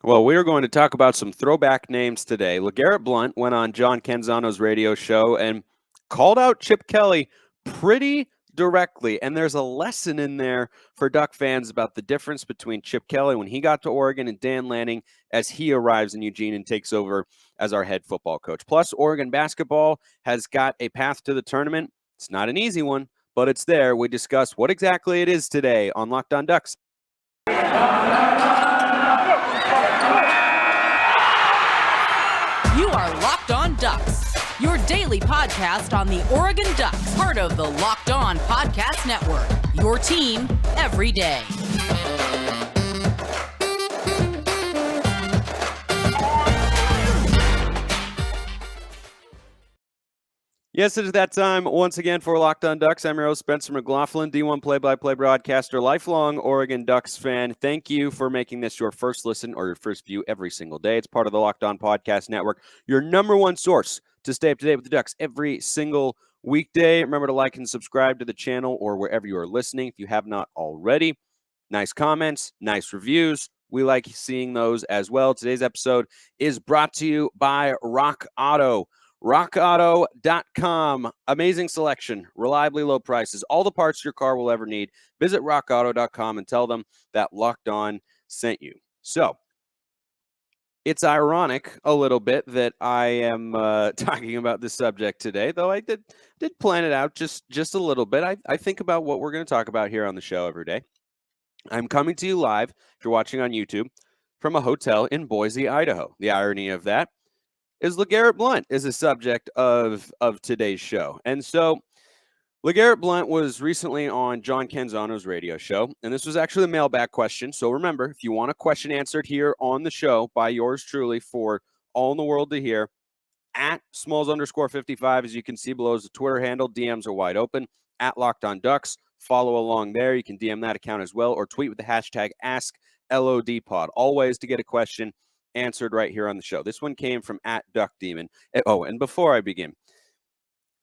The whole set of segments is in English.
Well, we are going to talk about some throwback names today. Legarrette Blount went on John Canzano's radio show and called out Chip Kelly pretty directly. And there's a lesson in there for Duck fans about the difference between Chip Kelly when he got to Oregon and Dan Lanning as he arrives in Eugene and takes over as our head football coach. Plus, Oregon basketball has got a path to the tournament. It's not an easy one, but it's there. We discuss what exactly it is today on Locked On Ducks. You are Locked On Ducks, your daily podcast on the Oregon Ducks, part of the Locked On Podcast Network, your team every day. Yes, it is that time once again for Locked On Ducks. I'm your host, Spencer McLaughlin, D1 play-by-play broadcaster, lifelong Oregon Ducks fan. Thank you for making this your first listen or your first view every single day. It's part of the Locked On Podcast Network, your number one source to stay up to date with the Ducks every single weekday. Remember to like and subscribe to the channel or wherever you are listening if you have not already. Nice comments, nice reviews. We like seeing those as well. Today's episode is brought to you by Rock Auto. RockAuto.com. Amazing selection, reliably low prices, all the parts your car will ever need. Visit RockAuto.com and tell them that Locked On sent you. So, it's ironic a little bit that I am talking about this subject today, though I did plan it out just a little bit. I think about what we're going to talk about here on the show every day. I'm coming to you live, if you're watching on YouTube, from a hotel in Boise, Idaho. The irony of that is Legarrette Blount is the subject of today's show. And so Legarrette Blount was recently on John Canzano's radio show, and this was actually a mailbag question. So remember, if you want a question answered here on the show by yours truly for all in the world to hear, at Smalls_55, as you can see below is the Twitter handle. DMs are wide open. At Locked On Ducks. Follow along there. You can DM that account as well, or tweet with the hashtag AskLODPod. All ways to get a question answered right here on the show. This one came from at Duck Demon. Oh, and before I begin,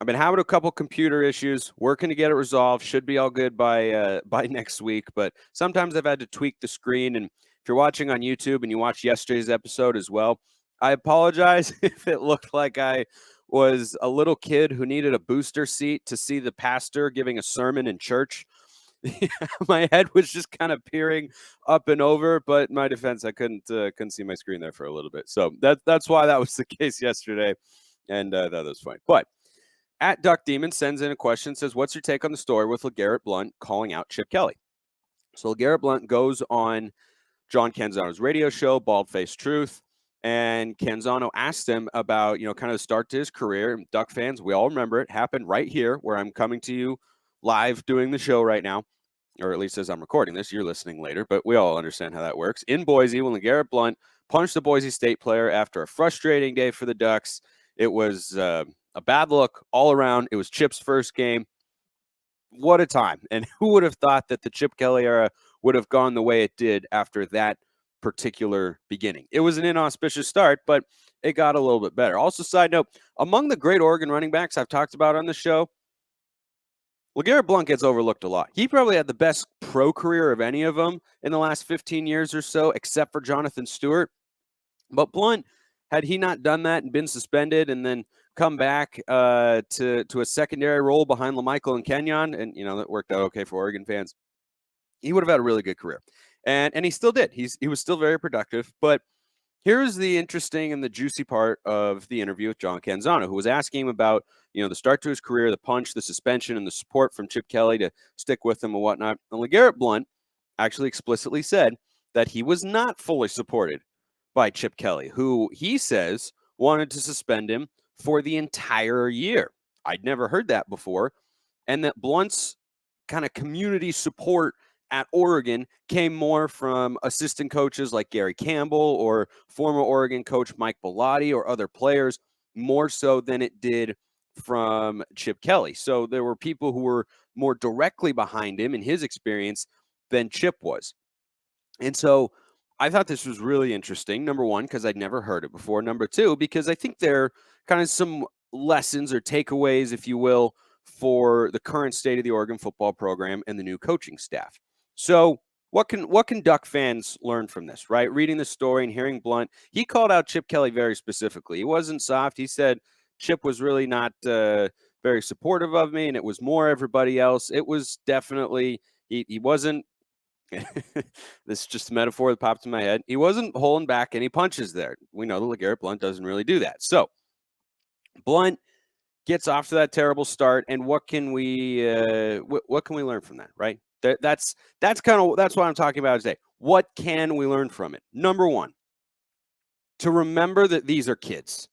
I've been having a couple computer issues, working to get it resolved. Should be all good by next week, but sometimes I've had to tweak the screen. And if you're watching on YouTube and you watched yesterday's episode as well, I apologize if it looked like I was a little kid who needed a booster seat to see the pastor giving a sermon in church. My head was just kind of peering up and over, but in my defense, I couldn't see my screen there for a little bit. So that's why that was the case yesterday, and that was funny. But at Duck Demon sends in a question, says, "What's your take on the story with Legarrette Blount calling out Chip Kelly?" So Legarrette Blount goes on John Canzano's radio show, Bald Faced Truth, and Canzano asked him about kind of the start to his career. And Duck fans, we all remember it happened right here, where I'm coming to you live doing the show right now. Or at least as I'm recording this, you're listening later, but we all understand how that works. In Boise, when Legarrette Blount punched the Boise State player after a frustrating day for the Ducks, it was a bad look all around. It was Chip's first game. What a time. And who would have thought that the Chip Kelly era would have gone the way it did after that particular beginning? It was an inauspicious start, but it got a little bit better. Also, side note, among the great Oregon running backs I've talked about on the show, Legarrette Blount gets overlooked a lot. He probably had the best pro career of any of them in the last 15 years or so, except for Jonathan Stewart. But Blount, had he not done that and been suspended and then come back to a secondary role behind LaMichael and Kenyon, and that worked out okay for Oregon fans, he would have had a really good career. And he still did. He was still very productive. But here's the interesting and the juicy part of the interview with John Canzano, who was asking him about, the start to his career, the punch, the suspension, and the support from Chip Kelly to stick with him and whatnot. And Legarrette Blount actually explicitly said that he was not fully supported by Chip Kelly, who he says wanted to suspend him for the entire year. I'd never heard that before. And that Blount's kind of community support at Oregon came more from assistant coaches like Gary Campbell or former Oregon coach Mike Bellotti or other players, more so than it did from Chip Kelly. So there were people who were more directly behind him in his experience than Chip was. And so I thought this was really interesting. Number one, because I'd never heard it before. Number two, because I think there are kind of some lessons or takeaways, if you will, for the current state of the Oregon football program and the new coaching staff. So what can Duck fans learn from this, right? Reading the story and hearing Blount, he called out Chip Kelly very specifically. He wasn't soft. He said Chip was really not very supportive of me, and it was more everybody else. It was definitely he wasn't. This is just a metaphor that popped in my head. He wasn't holding back any punches there. We know that LeGarrette Blount doesn't really do that. So Blount gets off to that terrible start, and what can we learn from that, right? That's what I'm talking about today. What can we learn from it? Number one, to remember that these are kids.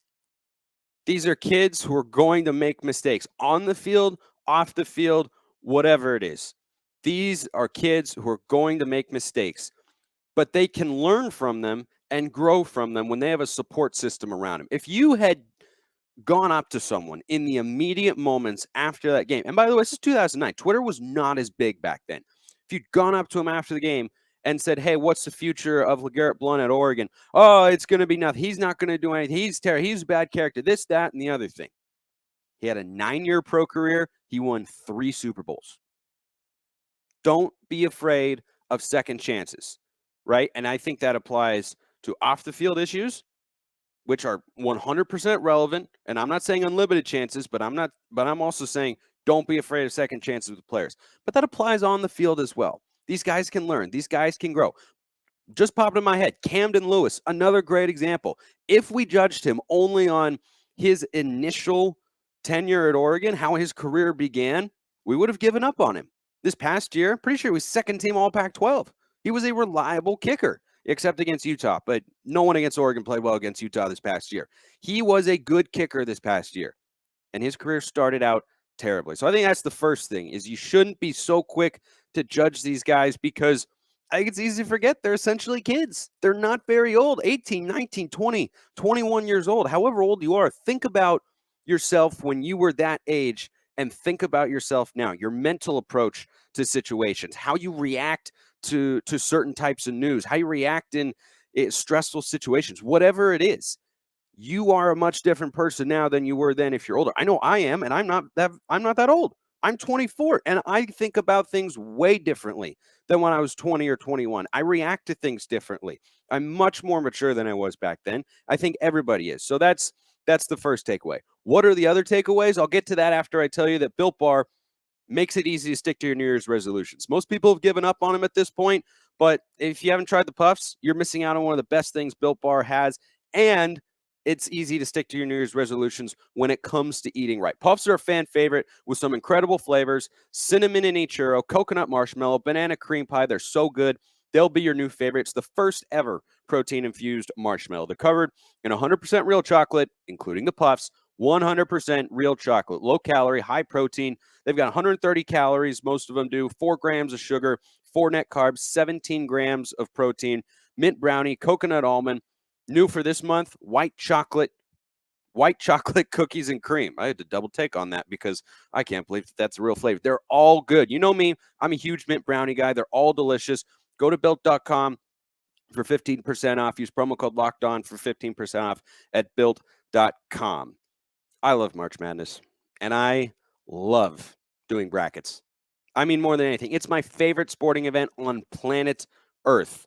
These are kids who are going to make mistakes on the field, off the field, whatever it is. These are kids who are going to make mistakes, but they can learn from them and grow from them when they have a support system around them. If you had gone up to someone in the immediate moments after that game, and by the way, this is 2009. Twitter was not as big back then. If you'd gone up to him after the game and said, "Hey, what's the future of LeGarrette Blount at Oregon?" "Oh, it's going to be nothing. He's not going to do anything. He's terrible. He's a bad character. This, that, and the other thing." He had a 9-year pro career. He won 3 Super Bowls. Don't be afraid of second chances, right? And I think that applies to off the field issues, which are 100% relevant. And I'm not saying unlimited chances, but I'm also saying don't be afraid of second chances with players. But that applies on the field as well. These guys can learn. These guys can grow. Just popped in my head, Camden Lewis, another great example. If we judged him only on his initial tenure at Oregon, how his career began, we would have given up on him. This past year, pretty sure he was second team All Pac-12. He was a reliable kicker, except against Utah, but no one against Oregon played well against Utah this past year. He was a good kicker this past year, and his career started out terribly. So I think that's the first thing, is you shouldn't be so quick to judge these guys, because I think it's easy to forget they're essentially kids. They're not very old, 18, 19, 20, 21 years old. However old you are, think about yourself when you were that age and think about yourself now, your mental approach to situations, how you react to certain types of news, how you react in stressful situations, whatever it is. You are a much different person now than you were then if you're older. I know I am, and I'm not that old. I'm 24, and I think about things way differently than when I was 20 or 21. I react to things differently. I'm much more mature than I was back then. I think everybody is. So that's the first takeaway. What are the other takeaways? I'll get to that after I tell you that Built Bar makes it easy to stick to your New Year's resolutions. Most people have given up on them at this point, but if you haven't tried the Puffs, you're missing out on one of the best things Built Bar has, and it's easy to stick to your New Year's resolutions when it comes to eating right. Puffs are a fan favorite with some incredible flavors: cinnamon and churro, coconut marshmallow, banana cream pie. They're so good. They'll be your new favorite. It's the first ever protein-infused marshmallow. They're covered in 100% real chocolate, including the Puffs. 100% real chocolate, low calorie, high protein. They've got 130 calories, most of them do, 4 grams of sugar, 4 net carbs, 17 grams of protein, mint brownie, coconut almond. New for this month, white chocolate cookies and cream. I had to double take on that because I can't believe that's a real flavor. They're all good. You know me, I'm a huge mint brownie guy. They're all delicious. Go to built.com for 15% off. Use promo code LOCKEDON for 15% off at built.com. I love March Madness, and I love doing brackets. I mean, more than anything, it's my favorite sporting event on planet Earth.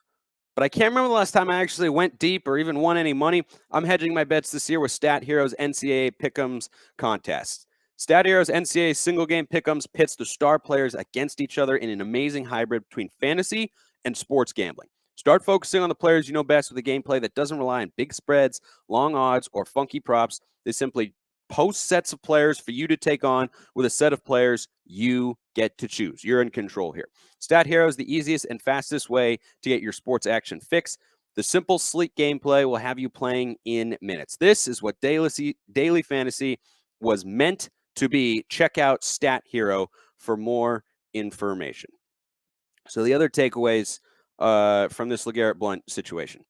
But I can't remember the last time I actually went deep or even won any money. I'm hedging my bets this year with Stat Heroes NCAA Pick'ems contest. Stat Heroes NCAA single game Pick'ems pits the star players against each other in an amazing hybrid between fantasy and sports gambling. Start focusing on the players you know best with a gameplay that doesn't rely on big spreads, long odds, or funky props. They simply post sets of players for you to take on with a set of players you get to choose. You're in control here. Stat Hero is the easiest and fastest way to get your sports action fix. The simple, sleek gameplay will have you playing in minutes. This is what daily fantasy was meant to be. Check out Stat Hero for more information. So the other takeaways from this LeGarrette Blount situation,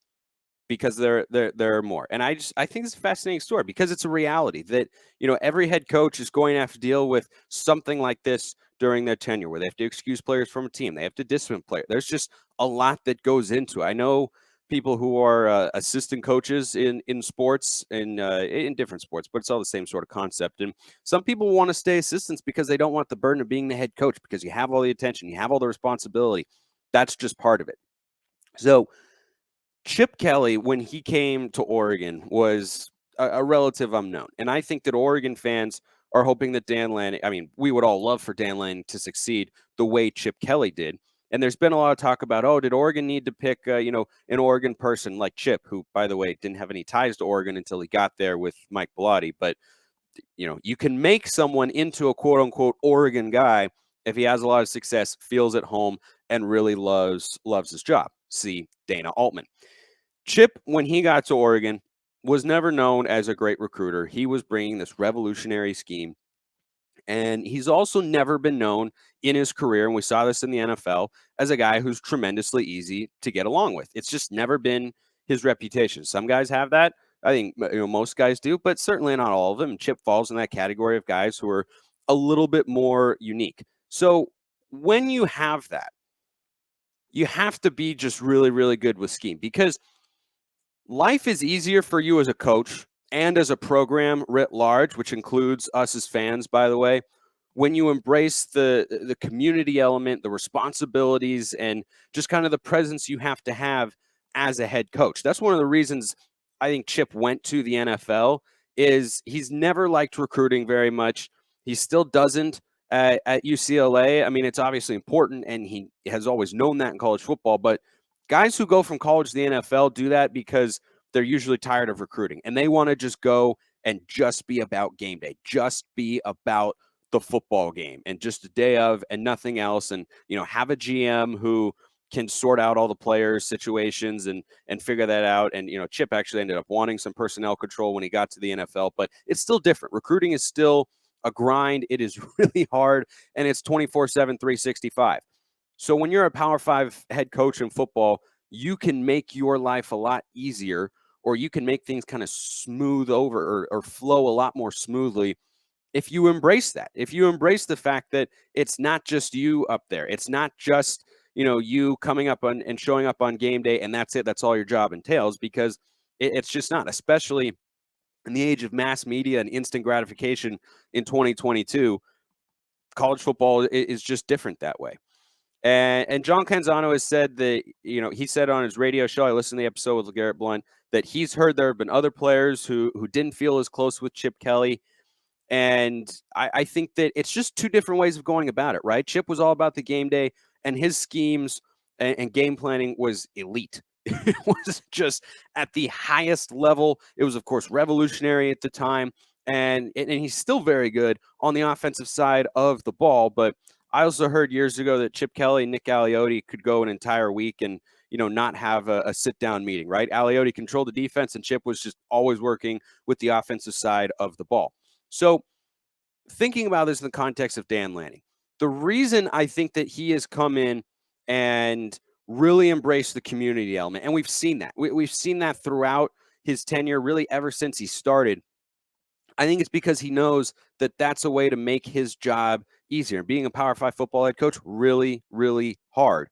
because there are more. And I think it's a fascinating story because it's a reality that, every head coach is going to have to deal with something like this during their tenure, where they have to excuse players from a team. They have to discipline players. There's just a lot that goes into it. I know people who are assistant coaches in sports and in different sports, but it's all the same sort of concept. And some people want to stay assistants because they don't want the burden of being the head coach, because you have all the attention, you have all the responsibility. That's just part of it. So Chip Kelly, when he came to Oregon, was a relative unknown. And I think that Oregon fans are hoping that Dan Lanning, I mean, we would all love for Dan Lanning to succeed the way Chip Kelly did. And there's been a lot of talk about, oh, did Oregon need to pick, an Oregon person like Chip, who, by the way, didn't have any ties to Oregon until he got there with Mike Bellotti. But, you can make someone into a quote unquote Oregon guy if he has a lot of success, feels at home, and really loves his job. See Dana Altman. Chip, when he got to Oregon, was never known as a great recruiter. He was bringing this revolutionary scheme. And he's also never been known in his career, and we saw this in the NFL, as a guy who's tremendously easy to get along with. It's just never been his reputation. Some guys have that. I think most guys do, but certainly not all of them. Chip falls in that category of guys who are a little bit more unique. So when you have that, you have to be just really, really good with scheme, because life is easier for you as a coach and as a program writ large, which includes us as fans, by the way, when you embrace the community element, the responsibilities, and just kind of the presence you have to have as a head coach. That's one of the reasons I think Chip went to the NFL. Is he's never liked recruiting very much. He still doesn't at UCLA. I mean, it's obviously important, and he has always known that in college football, but guys who go from college to the NFL do that because they're usually tired of recruiting, and they want to just go and just be about game day, just be about the football game and just a day of and nothing else. And, have a GM who can sort out all the players' situations and figure that out. And, Chip actually ended up wanting some personnel control when he got to the NFL, but it's still different. Recruiting is still a grind. It is really hard, and it's 24/7, 365. So when you're a Power 5 head coach in football, you can make your life a lot easier, or you can make things kind of smooth over or flow a lot more smoothly if you embrace that. If you embrace the fact that it's not just you up there. It's not just, you coming up on and showing up on game day and that's it. That's all your job entails, because it's just not, especially in the age of mass media and instant gratification in 2022. College football is just different that way. And John Canzano has said that, he said on his radio show, I listened to the episode with Legarrette Blount, that he's heard there have been other players who didn't feel as close with Chip Kelly. And I think that it's just two different ways of going about it, right? Chip was all about the game day, and his schemes and game planning was elite. It was just at the highest level. It was, of course, revolutionary at the time. And he's still very good on the offensive side of the ball. But I also heard years ago that Chip Kelly and Nick Aliotti could go an entire week and, not have a sit-down meeting, right? Aliotti controlled the defense, and Chip was just always working with the offensive side of the ball. So thinking about this in the context of Dan Lanning, the reason I think that he has come in and really embraced the community element, and we've seen that. We've seen that throughout his tenure, really ever since he started. I think it's because he knows that that's a way to make his job easier. Being a Power 5 football head coach, really, really hard.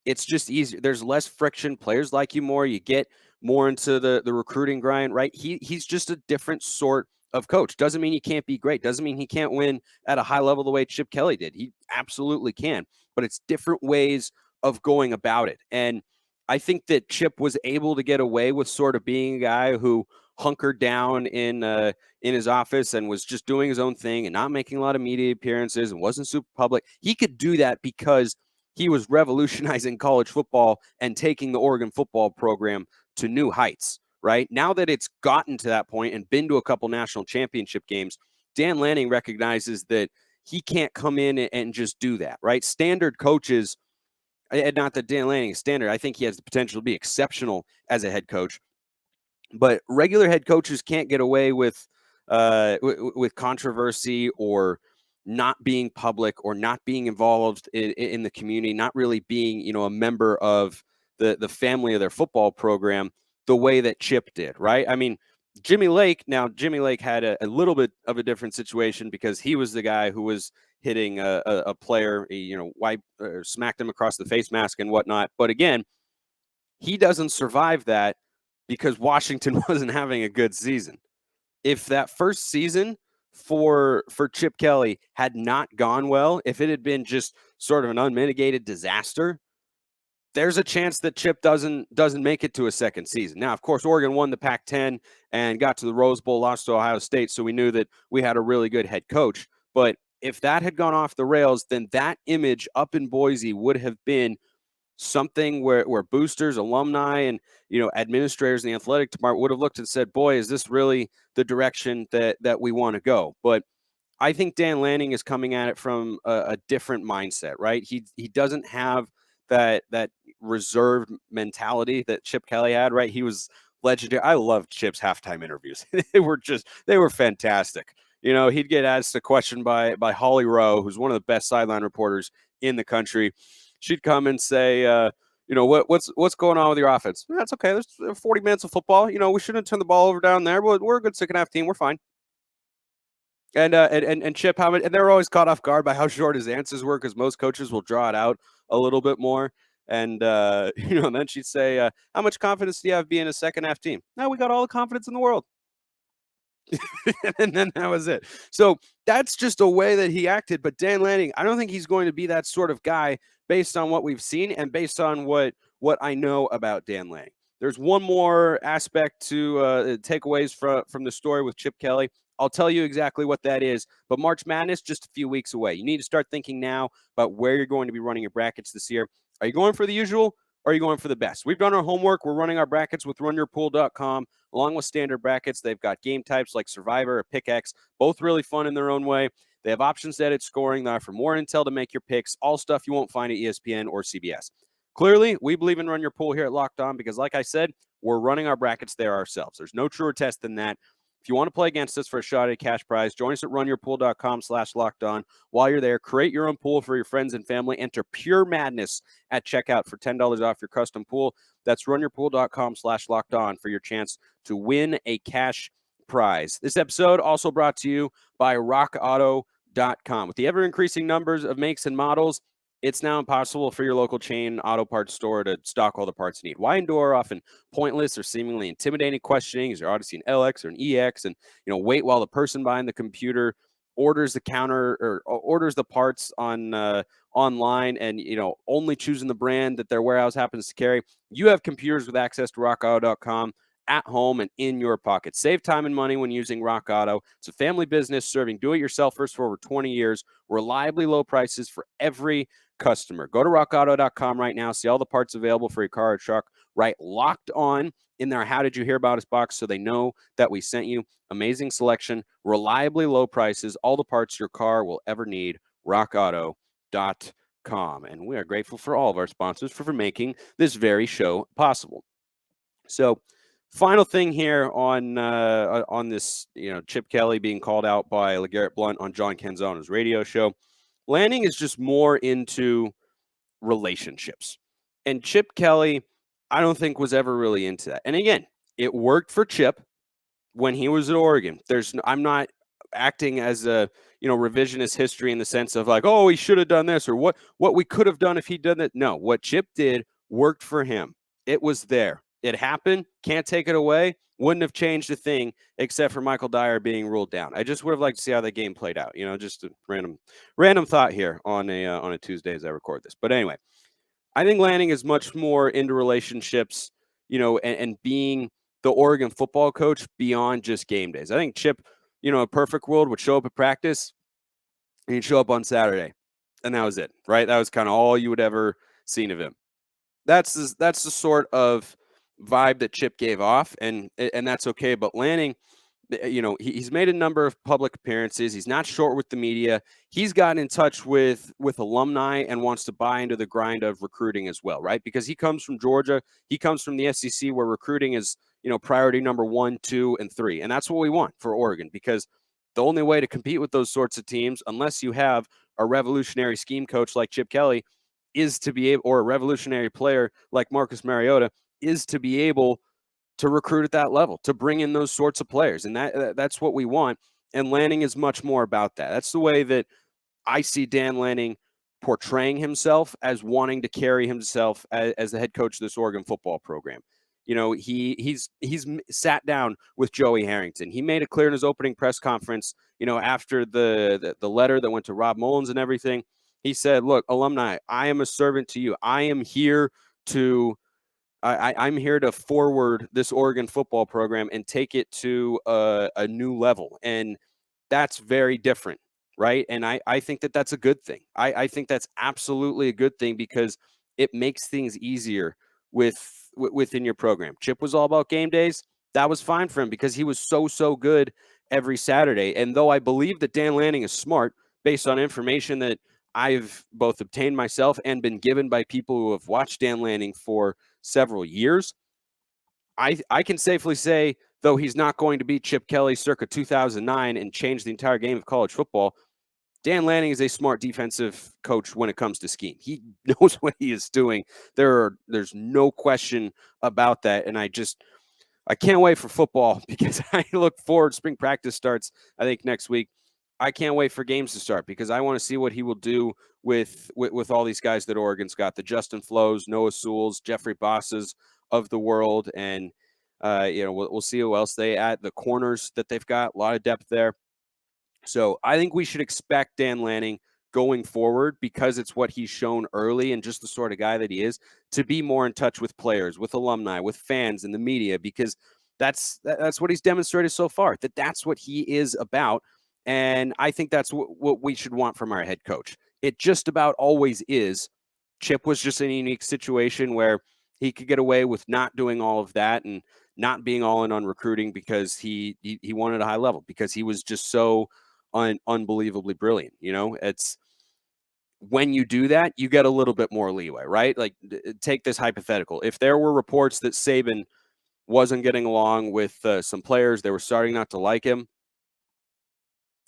It's just easier. There's less friction. Players like you more. You get more into the recruiting grind, right? He's just a different sort of coach. Doesn't mean he can't be great. Doesn't mean he can't win at a high level the way Chip Kelly did. He absolutely can. But it's different ways of going about it. And I think that Chip was able to get away with sort of being a guy who hunkered down in his office and was just doing his own thing and not making a lot of media appearances and wasn't super public. He could do that because he was revolutionizing college football and taking the Oregon football program to new heights, right? Now that it's gotten to that point and been to a couple national championship games, Dan Lanning recognizes that he can't come in and just do that, right? Standard coaches, and not that Dan Lanning is standard, I think he has the potential to be exceptional as a head coach, but regular head coaches can't get away with controversy or not being public or not being involved in the community, not really being, a member of the family of their football program the way that Chip did, right? I mean, Jimmy Lake had a little bit of a different situation because he was the guy who was hitting a player, smacked him across the face mask and whatnot. But again, he doesn't survive that because Washington wasn't having a good season. If that first season for Chip Kelly had not gone well, if it had been just sort of an unmitigated disaster, there's a chance that Chip doesn't make it to a second season. Now, of course, Oregon won the Pac-10 and got to the Rose Bowl, lost to Ohio State, so we knew that we had a really good head coach. But if that had gone off the rails, then that image up in Boise would have been something where boosters, alumni, and administrators in the athletic department would have looked and said, "Boy, is this really the direction that we want to go?" But I think Dan Lanning is coming at it from a different mindset, right? He doesn't have that reserved mentality that Chip Kelly had, right? He was legendary. I loved Chip's halftime interviews. they were fantastic. He'd get asked a question by Holly Rowe, who's one of the best sideline reporters in the country. She'd come and say, what's going on with your offense? That's okay. There's 40 minutes of football. We shouldn't turn the ball over down there, but we're a good second half team. We're fine. And Chip, and they were always caught off guard by how short his answers were, because most coaches will draw it out a little bit more. And and then she'd say, "How much confidence do you have being a second half team?" "No, we got all the confidence in the world." And then that was it. So that's just a way that he acted. But Dan Lanning, I don't think he's going to be that sort of guy based on what we've seen and based on what I know about Dan Lanning. There's one more aspect to takeaways from the story with Chip Kelly. I'll tell you exactly what that is. But March Madness, just a few weeks away. You need to start thinking now about where you're going to be running your brackets this year. Are you going for the usual? Or are you going for the best? We've done our homework. We're running our brackets with runyourpool.com. Along with standard brackets, they've got game types like Survivor or Pick X, both really fun in their own way. They have options to edit scoring. They offer more intel to make your picks, all stuff you won't find at ESPN or CBS. Clearly, we believe in Run Your Pool here at Locked On because, like I said, we're running our brackets there ourselves. There's no truer test than that. If you want to play against us for a shot at a cash prize, join us at runyourpool.com/lockedon. While you're there, create your own pool for your friends and family. Enter Pure Madness at checkout for $10 off your custom pool. That's runyourpool.com/lockedon for your chance to win a cash prize. This episode also brought to you by rockauto.com. With the ever-increasing numbers of makes and models, it's now impossible for your local chain auto parts store to stock all the parts you need. Why endure often pointless or seemingly intimidating questioning? Is your Odyssey an LX or an EX? And wait while the person behind the computer orders the counter or orders the parts on online, and only choosing the brand that their warehouse happens to carry. You have computers with access to rockauto.com at home and in your pocket. Save time and money when using Rock Auto. It's a family business serving do-it-yourselfers for over 20 years. Reliably low prices for every customer. Go to rockauto.com right now. See all the parts available for your car or truck. Right, Locked On in their How Did You Hear About Us box, so they know that we sent you. Amazing selection, reliably low prices, all the parts your car will ever need. rockauto.com. And we are grateful for all of our sponsors for making this very show possible. So, final thing here on this, Chip Kelly being called out by Legarrette Blount on John Canzano's radio show. Lanning is just more into relationships. And Chip Kelly, I don't think, was ever really into that. And again, it worked for Chip when he was at Oregon. I'm not acting as a revisionist history in the sense of like, oh, he should have done this or what we could have done if he'd done that. No, what Chip did worked for him. It was there. It happened. Can't take it away. Wouldn't have changed a thing except for Michael Dyer being ruled down. I just would have liked to see how the game played out. Just a random thought here on a Tuesday as I record this. But anyway, I think Lanning is much more into relationships, and being the Oregon football coach beyond just game days. I think Chip, a perfect world, would show up at practice and he'd show up on Saturday, and that was it, right? That was kind of all you would ever seen of him. That's the sort of vibe that Chip gave off, and that's okay. But Lanning, he's made a number of public appearances. He's not short with the media. He's gotten in touch with alumni and wants to buy into the grind of recruiting as well, right? Because he comes from Georgia. He comes from the SEC, where recruiting is, priority number 1, 2, and 3. And that's what we want for Oregon, because the only way to compete with those sorts of teams, unless you have a revolutionary scheme coach like Chip Kelly, is to be able, or a revolutionary player like Marcus Mariota, is to be able to recruit at that level, to bring in those sorts of players. And that's what we want. And Lanning is much more about that. That's the way that I see Dan Lanning portraying himself, as wanting to carry himself as the head coach of this Oregon football program. He's sat down with Joey Harrington. He made it clear in his opening press conference, after the letter that went to Rob Mullins and everything. He said, look, alumni, I am a servant to you. I am here to I'm here to forward this Oregon football program and take it to a new level. And that's very different, right? And I think that that's a good thing. I think that's absolutely a good thing because it makes things easier within your program. Chip was all about game days. That was fine for him because he was so good every Saturday. And though I believe that Dan Lanning is smart based on information that I've both obtained myself and been given by people who have watched Dan Lanning for several years, I can safely say, though he's not going to beat Chip Kelly circa 2009 and change the entire game of college football, Dan Lanning is a smart defensive coach when it comes to scheme. He knows what he is doing. There's no question about that. And I can't wait for football because I look forward. Spring practice starts, I think, next week. I can't wait for games to start because I want to see what he will do with all these guys that Oregon's got. The Justin Flows, Noah Sewells, Jeffrey Bosses of the world. And, we'll see who else they add. The corners that they've got, a lot of depth there. So I think we should expect Dan Lanning going forward, because it's what he's shown early and just the sort of guy that he is, to be more in touch with players, with alumni, with fans and the media, because that's what he's demonstrated so far, that's what he is about. And I think that's what we should want from our head coach. It just about always is. Chip was just in a unique situation where he could get away with not doing all of that and not being all in on recruiting because he wanted a high level, because he was just so unbelievably brilliant. It's when you do that, you get a little bit more leeway, right? Like, take this hypothetical. If there were reports that Saban wasn't getting along with some players, they were starting not to like him,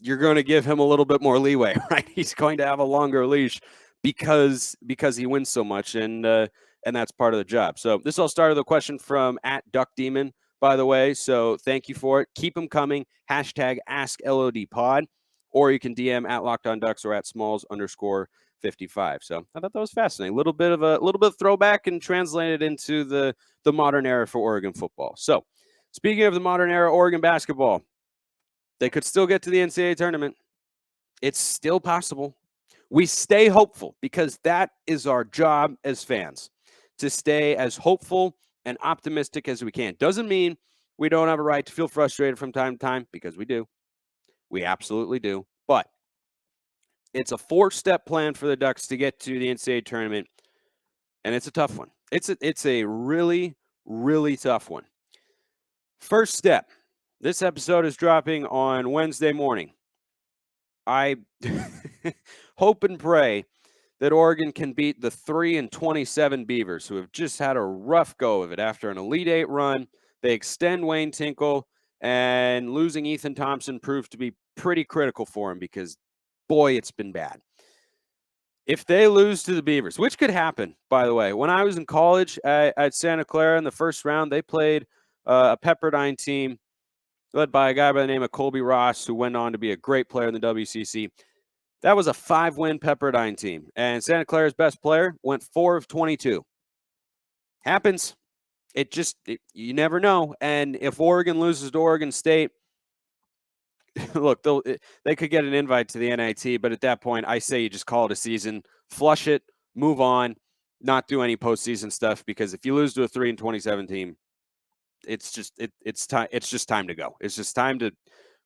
you're going to give him a little bit more leeway, right? He's going to have a longer leash because he wins so much, and that's part of the job. So this all started with a question from @DuckDemon, by the way. So thank you for it. Keep them coming. #AskLODPod, or you can DM @LockedOnDucks or @Smalls_55. So I thought that was fascinating. A little bit of throwback and translated into the modern era for Oregon football. So speaking of the modern era, Oregon basketball, they could still get to the NCAA tournament. It's still possible. We stay hopeful because that is our job as fans, to stay as hopeful and optimistic as we can. Doesn't mean we don't have a right to feel frustrated from time to time, because we do. We absolutely do. But it's a 4-step plan for the Ducks to get to the NCAA tournament, and it's a tough one. It's a really, really tough one. First step. This episode is dropping on Wednesday morning. I hope and pray that Oregon can beat the 3-27 Beavers, who have just had a rough go of it after an Elite Eight run. They extend Wayne Tinkle, and losing Ethan Thompson proved to be pretty critical for him because, boy, it's been bad. If they lose to the Beavers, which could happen, by the way. When I was in college at Santa Clara in the first round, they played a Pepperdine team led by a guy by the name of Colby Ross, who went on to be a great player in the WCC. That was a 5-win Pepperdine team, and Santa Clara's best player went 4 of 22. Happens. You never know. And if Oregon loses to Oregon State, look, they could get an invite to the NIT, but at that point, I say you just call it a season, flush it, move on, not do any postseason stuff, because if you lose to a 3-27 team, it's just time. It's just time to go. It's just time to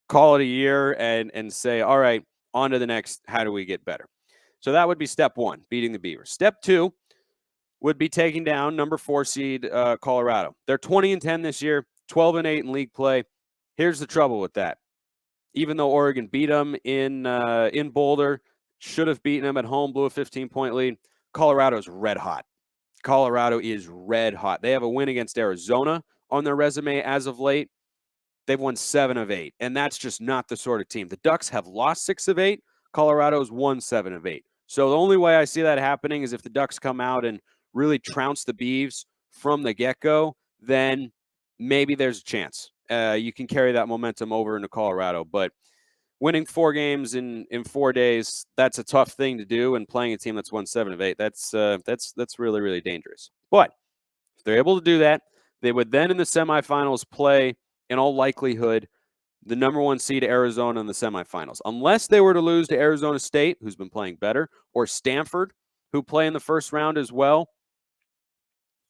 call it a year and say, all right, on to the next. How do we get better? So that would be step 1, beating the Beavers. Step 2 would be taking down number 4 seed Colorado. They're 20-10 this year, 12-8 in league play. Here's the trouble with that. Even though Oregon beat them in Boulder, should have beaten them at home, blew a 15-point lead, Colorado's red hot. Colorado is red hot. They have a win against Arizona on their resume as of late. They've won 7 of 8, and that's just not the sort of team. The Ducks have lost 6 of 8. Colorado's won 7 of 8. So the only way I see that happening is if the Ducks come out and really trounce the Beavs from the get-go, then maybe there's a chance. You can carry that momentum over into Colorado. But winning 4 games in 4 days, that's a tough thing to do, and playing a team that's won 7 of 8, that's really, really dangerous. But if they're able to do that, they would then in the semifinals play, in all likelihood, the number 1 seed Arizona in the semifinals. Unless they were to lose to Arizona State, who's been playing better, or Stanford, who play in the first round as well.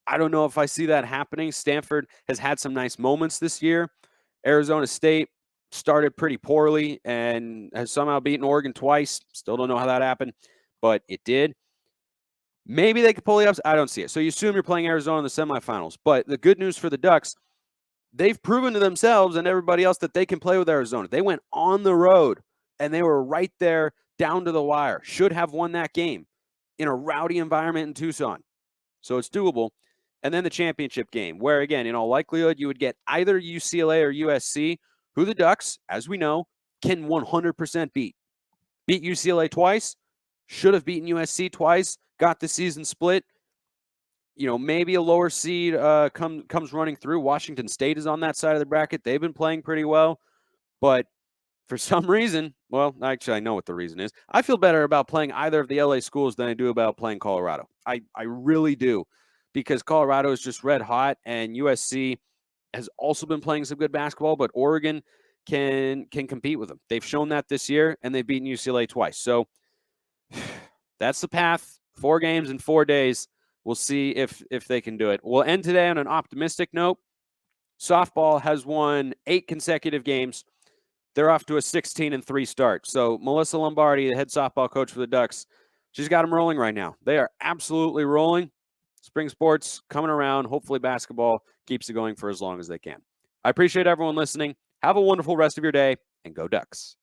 I don't know if I see that happening. Stanford has had some nice moments this year. Arizona State started pretty poorly and has somehow beaten Oregon twice. Still don't know how that happened, but it did. Maybe they could pull the ups. I don't see it. So you assume you're playing Arizona in the semifinals. But the good news for the Ducks, they've proven to themselves and everybody else that they can play with Arizona. They went on the road, and they were right there down to the wire. Should have won that game in a rowdy environment in Tucson. So it's doable. And then the championship game, where, again, in all likelihood, you would get either UCLA or USC, who the Ducks, as we know, can 100% beat. Beat UCLA twice, should have beaten USC twice, got the season split. Maybe a lower seed comes running through. Washington State is on that side of the bracket. They've been playing pretty well. But for some reason, well, actually, I know what the reason is. I feel better about playing either of the LA schools than I do about playing Colorado. I really do, because Colorado is just red hot, and USC has also been playing some good basketball, but Oregon can compete with them. They've shown that this year, and they've beaten UCLA twice. So that's the path. 4 games in 4 days. We'll see if they can do it. We'll end today on an optimistic note. Softball has won 8 consecutive games. They're off to a 16-3 start. So Melissa Lombardi, the head softball coach for the Ducks, she's got them rolling right now. They are absolutely rolling. Spring sports coming around. Hopefully basketball keeps it going for as long as they can. I appreciate everyone listening. Have a wonderful rest of your day, and go Ducks.